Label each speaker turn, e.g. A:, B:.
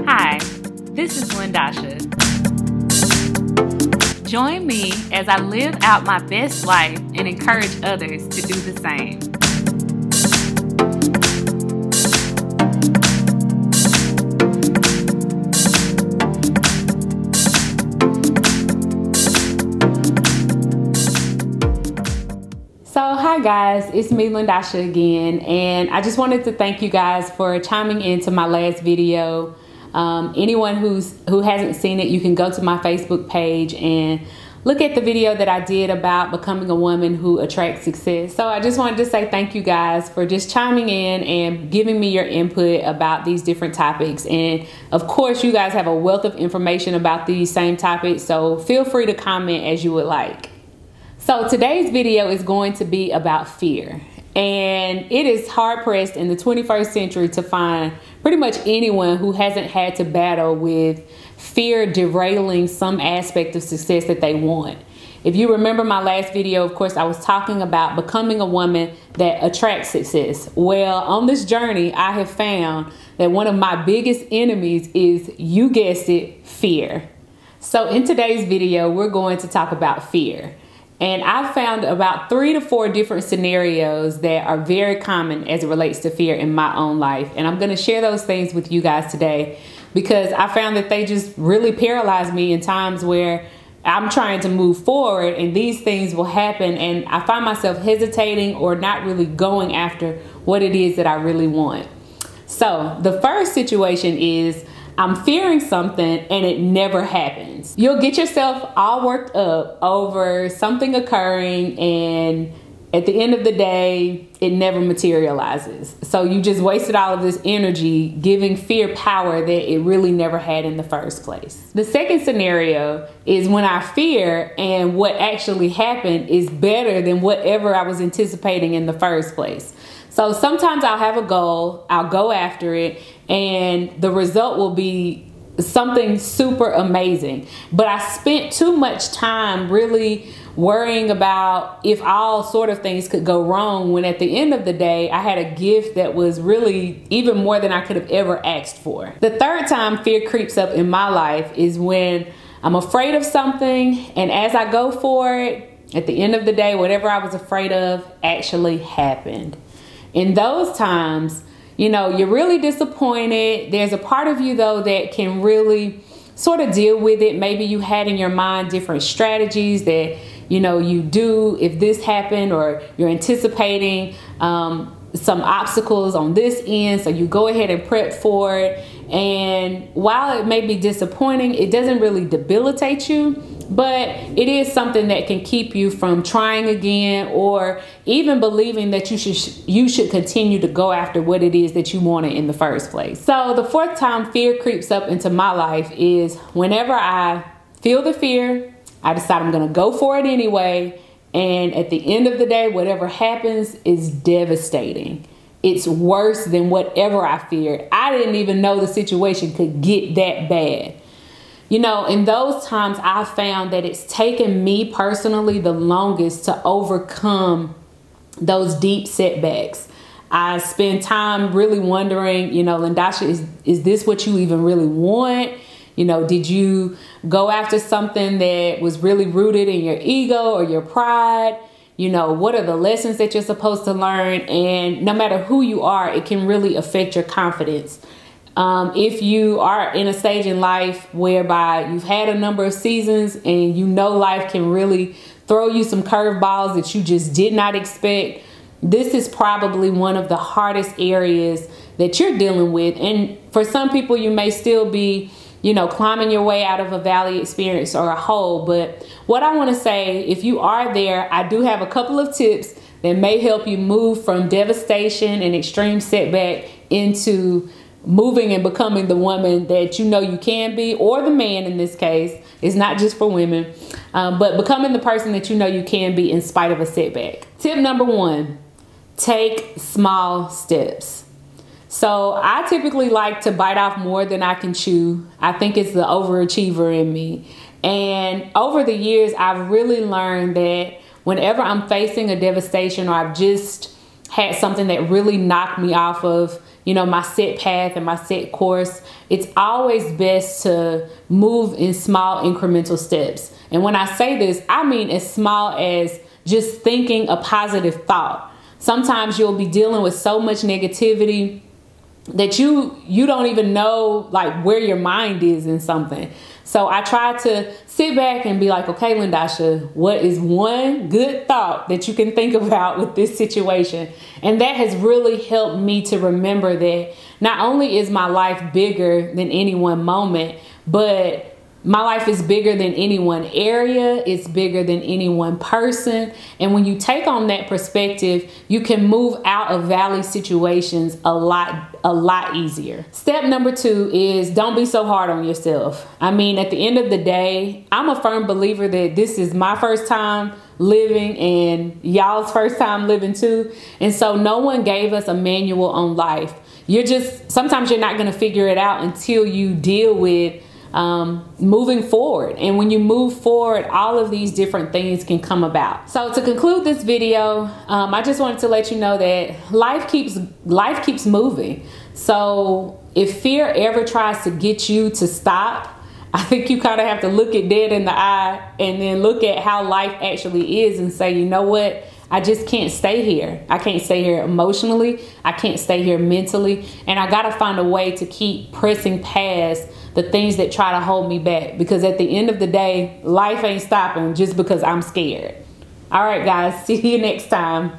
A: Hi, this is Lindasha. Join me as I live out my best life and encourage others to do the same. So hi guys, it's me Lindasha again, and I just wanted to thank you guys for chiming into my last video. Anyone who hasn't seen it, you can go to my Facebook page and look at the video that I did about becoming a woman who attracts success. So I just wanted to say thank you guys for just chiming in and giving me your input about these different topics. And of course, you guys have a wealth of information about these same topics, so feel free to comment as you would like. So today's video is going to be about fear. And it is hard pressed in the 21st century to find pretty much anyone who hasn't had to battle with fear derailing some aspect of success that they want. If you remember my last video, of course, I was talking about becoming a woman that attracts success. Well, on this journey, I have found that one of my biggest enemies is, you guessed it, fear. So in today's video, we're going to talk about fear. And I found about 3 to 4 different scenarios that are very common as it relates to fear in my own life. And I'm going to share those things with you guys today because I found that they just really paralyze me in times where I'm trying to move forward and these things will happen and I find myself hesitating or not really going after what it is that I really want. So the first situation is, I'm fearing something and it never happens. You'll get yourself all worked up over something occurring and at the end of the day, it never materializes. So you just wasted all of this energy giving fear power that it really never had in the first place. The second scenario is when I fear and what actually happened is better than whatever I was anticipating in the first place. So sometimes I'll have a goal, I'll go after it, and the result will be something super amazing. But I spent too much time really worrying about if all sort of things could go wrong, when at the end of the day, I had a gift that was really even more than I could have ever asked for. The third time fear creeps up in my life is when I'm afraid of something, and as I go for it, at the end of the day, whatever I was afraid of actually happened. In those times, you know, you're really disappointed. There's a part of you though that can really sort of deal with it. Maybe you had in your mind different strategies that, you know, you do if this happened, or you're anticipating some obstacles on this end. So you go ahead and prep for it. And while it may be disappointing, it doesn't really debilitate you, but it is something that can keep you from trying again or even believing that you should continue to go after what it is that you wanted in the first place. So the fourth time fear creeps up into my life is whenever I feel the fear, I decide I'm going to go for it anyway. And at the end of the day, whatever happens is devastating. It's worse than whatever I feared. I didn't even know the situation could get that bad. You know, in those times, I found that it's taken me personally the longest to overcome those deep setbacks. I spend time really wondering, you know, Lindasha, is this what you even really want? You know, did you go after something that was really rooted in your ego or your pride? You know, what are the lessons that you're supposed to learn? And no matter who you are, it can really affect your confidence. If you are in a stage in life whereby you've had a number of seasons and you know life can really throw you some curveballs that you just did not expect, this is probably one of the hardest areas that you're dealing with. And for some people, you may still be, you know, climbing your way out of a valley experience or a hole. But what I want to say, if you are there, I do have a couple of tips that may help you move from devastation and extreme setback into moving and becoming the woman that you know you can be, or the man in this case. It's not just for women, but becoming the person that you know you can be in spite of a setback. Tip number 1, take small steps. So I typically like to bite off more than I can chew. I think it's the overachiever in me. And over the years, I've really learned that whenever I'm facing a devastation or I've just had something that really knocked me off of, you know, my set path and my set course, it's always best to move in small incremental steps. And when I say this, I mean as small as just thinking a positive thought. Sometimes you'll be dealing with so much negativity that you don't even know like where your mind is in something. So I try to sit back and be like, okay, Lindasha, what is one good thought that you can think about with this situation? And that has really helped me to remember that not only is my life bigger than any one moment, but my life is bigger than any one area. It's bigger than any one person. And when you take on that perspective, you can move out of valley situations a lot easier. Step number 2 is don't be so hard on yourself. I mean, at the end of the day, I'm a firm believer that this is my first time living and y'all's first time living too. And so no one gave us a manual on life. Sometimes you're not going to figure it out until you deal with moving forward. And when you move forward, all of these different things can come about. So to conclude this video, I just wanted to let you know that life keeps moving. So if fear ever tries to get you to stop, I think you kind of have to look it dead in the eye and then look at how life actually is and say, you know what? I just can't stay here. I can't stay here emotionally. I can't stay here mentally. And I got to find a way to keep pressing past the things that try to hold me back. Because at the end of the day, life ain't stopping just because I'm scared. All right, guys. See you next time.